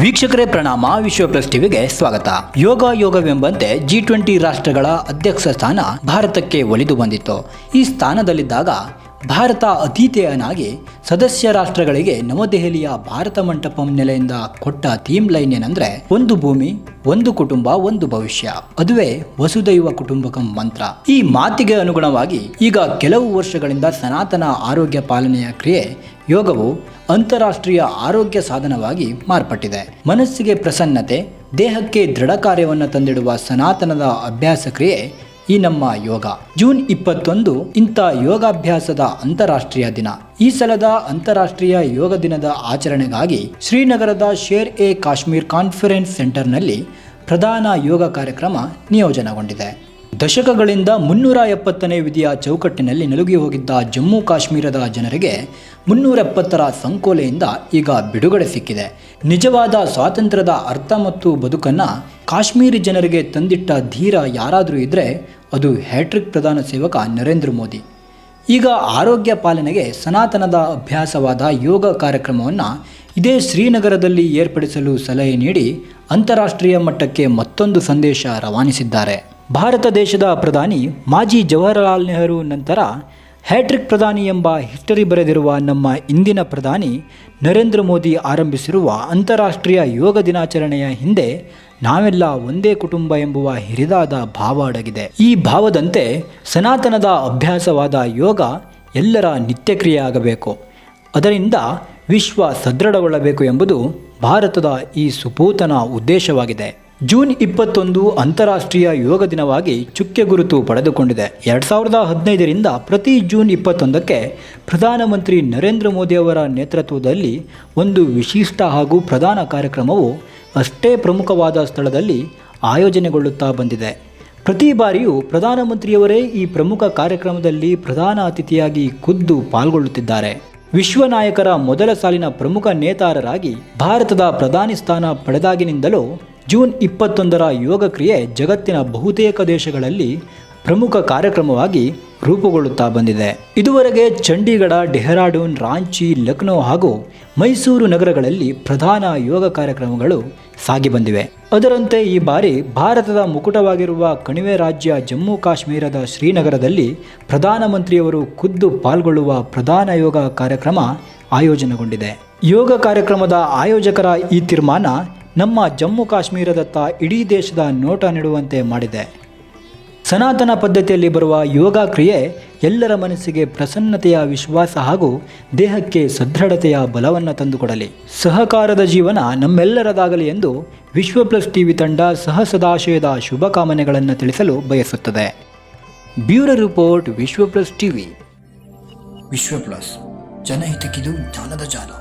ವೀಕ್ಷಕರೇ ಪ್ರಣಾಮ. ವಿಶ್ವ ಪ್ಲಸ್ ಟಿವಿಗೆ ಸ್ವಾಗತ. ಯೋಗವೆಂಬಂತೆ G20 ರಾಷ್ಟ್ರಗಳ ಅಧ್ಯಕ್ಷ ಸ್ಥಾನ ಭಾರತಕ್ಕೆ ಒಲಿದು ಬಂದಿತ್ತು. ಈ ಸ್ಥಾನದಲ್ಲಿದ್ದಾಗ ಭಾರತ ಅತಿಥೇಯನಾಗಿ ಸದಸ್ಯ ರಾಷ್ಟ್ರಗಳಿಗೆ ನವದೆಹಲಿಯ ಭಾರತ ಮಂಟಪಂ ನೆಲೆಯಿಂದ ಕೊಟ್ಟ ಥೀಮ್ ಲೈನ್ ಏನಂದ್ರೆ ಒಂದು ಭೂಮಿ, ಒಂದು ಕುಟುಂಬ, ಒಂದು ಭವಿಷ್ಯ. ಅದುವೇ ವಸುದೈವ ಕುಟುಂಬಕಂ ಮಂತ್ರ. ಈ ಮಾತಿಗೆ ಅನುಗುಣವಾಗಿ ಈಗ ಕೆಲವು ವರ್ಷಗಳಿಂದ ಸನಾತನ ಆರೋಗ್ಯ ಪಾಲನೆಯ ಕ್ರಿಯೆ ಯೋಗವು ಅಂತಾರಾಷ್ಟ್ರೀಯ ಆರೋಗ್ಯ ಸಾಧನವಾಗಿ ಮಾರ್ಪಟ್ಟಿದೆ. ಮನಸ್ಸಿಗೆ ಪ್ರಸನ್ನತೆ, ದೇಹಕ್ಕೆ ದೃಢ ಕಾರ್ಯವನ್ನು ತಂದಿಡುವ ಸನಾತನದ ಅಭ್ಯಾಸ ಕ್ರಿಯೆ ಈ ನಮ್ಮ ಯೋಗ. ಜೂನ್ 21 ಇಂಥ ಯೋಗಾಭ್ಯಾಸದ ಅಂತಾರಾಷ್ಟ್ರೀಯ ದಿನ. ಈ ಸಲದ ಅಂತಾರಾಷ್ಟ್ರೀಯ ಯೋಗ ದಿನದ ಆಚರಣೆಗಾಗಿ ಶ್ರೀನಗರದ ಶೇರ್ ಎ ಕಾಶ್ಮೀರ್ ಕಾನ್ಫರೆನ್ಸ್ ಸೆಂಟರ್ನಲ್ಲಿ ಪ್ರಧಾನ ಯೋಗ ಕಾರ್ಯಕ್ರಮ ನಿಯೋಜನೆಗೊಂಡಿದೆ. ದಶಕಗಳಿಂದ 370ನೇ ವಿಧಿಯ ಚೌಕಟ್ಟಿನಲ್ಲಿ ನಲುಗಿ ಹೋಗಿದ್ದ ಜಮ್ಮು ಕಾಶ್ಮೀರದ ಜನರಿಗೆ 370ರ ಸಂಕೋಲೆಯಿಂದ ಈಗ ಬಿಡುಗಡೆ ಸಿಕ್ಕಿದೆ. ನಿಜವಾದ ಸ್ವಾತಂತ್ರ್ಯದ ಅರ್ಥ ಮತ್ತು ಬದುಕನ್ನು ಕಾಶ್ಮೀರಿ ಜನರಿಗೆ ತಂದಿಟ್ಟ ಧೀರ ಯಾರಾದರೂ ಇದ್ದರೆ ಅದು ಹ್ಯಾಟ್ರಿಕ್ ಪ್ರಧಾನ ಸೇವಕ ನರೇಂದ್ರ ಮೋದಿ. ಈಗ ಆರೋಗ್ಯ ಪಾಲನೆಗೆ ಸನಾತನದ ಅಭ್ಯಾಸವಾದ ಯೋಗ ಕಾರ್ಯಕ್ರಮವನ್ನು ಇದೇ ಶ್ರೀನಗರದಲ್ಲಿ ಏರ್ಪಡಿಸಲು ಸಲಹೆ ನೀಡಿ ಅಂತಾರಾಷ್ಟ್ರೀಯ ಮಟ್ಟಕ್ಕೆ ಮತ್ತೊಂದು ಸಂದೇಶ ರವಾನಿಸಿದ್ದಾರೆ. ಭಾರತ ದೇಶದ ಪ್ರಧಾನಿ ಮಾಜಿ ಜವಾಹರಲಾಲ್ ನೆಹರು ನಂತರ ಹ್ಯಾಟ್ರಿಕ್ ಪ್ರಧಾನಿ ಎಂಬ ಹಿಸ್ಟರಿ ಬರೆದಿರುವ ನಮ್ಮ ಇಂದಿನ ಪ್ರಧಾನಿ ನರೇಂದ್ರ ಮೋದಿ ಆರಂಭಿಸಿರುವ ಅಂತಾರಾಷ್ಟ್ರೀಯ ಯೋಗ ದಿನಾಚರಣೆಯ ಹಿಂದೆ ನಾವೆಲ್ಲ ಒಂದೇ ಕುಟುಂಬ ಎಂಬುವ ಹಿರಿದಾದ ಭಾವ ಅಡಗಿದೆ. ಈ ಭಾವದಂತೆ ಸನಾತನದ ಅಭ್ಯಾಸವಾದ ಯೋಗ ಎಲ್ಲರ ನಿತ್ಯಕ್ರಿಯೆ ಆಗಬೇಕು. ಅದರಿಂದ ವಿಶ್ವ ಸದೃಢಗೊಳ್ಳಬೇಕು ಎಂಬುದು ಭಾರತದ ಈ ಸುಪೂತನ ಉದ್ದೇಶವಾಗಿದೆ. ಜೂನ್ 21 ಅಂತಾರಾಷ್ಟ್ರೀಯ ಯೋಗ ದಿನವಾಗಿ ಚುಕ್ಕೆ ಗುರುತು ಪಡೆದುಕೊಂಡಿದೆ. 2015ರಿಂದ ಪ್ರತಿ ಜೂನ್ 21ಕ್ಕೆ ಪ್ರಧಾನಮಂತ್ರಿ ನರೇಂದ್ರ ಮೋದಿ ಅವರ ನೇತೃತ್ವದಲ್ಲಿ ಒಂದು ವಿಶಿಷ್ಟ ಹಾಗೂ ಪ್ರಧಾನ ಕಾರ್ಯಕ್ರಮವು ಅಷ್ಟೇ ಪ್ರಮುಖವಾದ ಸ್ಥಳದಲ್ಲಿ ಆಯೋಜನೆಗೊಳ್ಳುತ್ತಾ ಬಂದಿದೆ. ಪ್ರತಿ ಬಾರಿಯೂ ಪ್ರಧಾನಮಂತ್ರಿಯವರೇ ಈ ಪ್ರಮುಖ ಕಾರ್ಯಕ್ರಮದಲ್ಲಿ ಪ್ರಧಾನ ಅತಿಥಿಯಾಗಿ ಖುದ್ದು ಪಾಲ್ಗೊಳ್ಳುತ್ತಿದ್ದಾರೆ. ವಿಶ್ವ ನಾಯಕರ ಮೊದಲ ಸಾಲಿನ ಪ್ರಮುಖ ನೇತಾರರಾಗಿ ಭಾರತದ ಪ್ರಧಾನಿ ಸ್ಥಾನ ಪಡೆದಾಗಿನಿಂದಲೂ ಜೂನ್ 21ರ ಯೋಗ ಕ್ರಿಯೆ ಜಗತ್ತಿನ ಬಹುತೇಕ ದೇಶಗಳಲ್ಲಿ ಪ್ರಮುಖ ಕಾರ್ಯಕ್ರಮವಾಗಿ ರೂಪುಗೊಳ್ಳುತ್ತಾ ಬಂದಿದೆ. ಇದುವರೆಗೆ ಚಂಡೀಗಢ, ಡೆಹ್ರಾಡೂನ್, ರಾಂಚಿ, ಲಕ್ನೋ ಹಾಗೂ ಮೈಸೂರು ನಗರಗಳಲ್ಲಿ ಪ್ರಧಾನ ಯೋಗ ಕಾರ್ಯಕ್ರಮಗಳು ಸಾಗಿ ಬಂದಿವೆ. ಅದರಂತೆ ಈ ಬಾರಿ ಭಾರತದ ಮುಕುಟವಾಗಿರುವ ಕಣಿವೆ ರಾಜ್ಯ ಜಮ್ಮು ಕಾಶ್ಮೀರದ ಶ್ರೀನಗರದಲ್ಲಿ ಪ್ರಧಾನಮಂತ್ರಿಯವರು ಖುದ್ದು ಪಾಲ್ಗೊಳ್ಳುವ ಪ್ರಧಾನ ಯೋಗ ಕಾರ್ಯಕ್ರಮ ಆಯೋಜನೆಗೊಂಡಿದೆ. ಯೋಗ ಕಾರ್ಯಕ್ರಮದ ಆಯೋಜಕರ ಈ ತೀರ್ಮಾನ ನಮ್ಮ ಜಮ್ಮು ಕಾಶ್ಮೀರದತ್ತ ಇಡೀ ದೇಶದ ನೋಟ ನೀಡುವಂತೆ ಮಾಡಿದೆ. ಸನಾತನ ಪದ್ಧತಿಯಲ್ಲಿ ಬರುವ ಯೋಗ ಕ್ರಿಯೆ ಎಲ್ಲರ ಮನಸ್ಸಿಗೆ ಪ್ರಸನ್ನತೆಯ, ವಿಶ್ವಾಸ ಹಾಗೂ ದೇಹಕ್ಕೆ ಸದೃಢತೆಯ ಬಲವನ್ನು ತಂದುಕೊಡಲಿ. ಸಹಕಾರದ ಜೀವನ ನಮ್ಮೆಲ್ಲರದಾಗಲಿ ಎಂದು ವಿಶ್ವ ಪ್ಲಸ್ ಟಿವಿ ತಂಡ ಸದಾಶಯದ ಶುಭಕಾಮನೆಗಳನ್ನು ತಿಳಿಸಲು ಬಯಸುತ್ತದೆ. ಬ್ಯೂರೋ ರಿಪೋರ್ಟ್, ವಿಶ್ವ ಪ್ಲಸ್ ಟಿವಿ. ವಿಶ್ವ ಪ್ಲಸ್, ಜನಹಿತಕ್ಕಿದು ಜ್ಞಾನದ ಜಾಲ.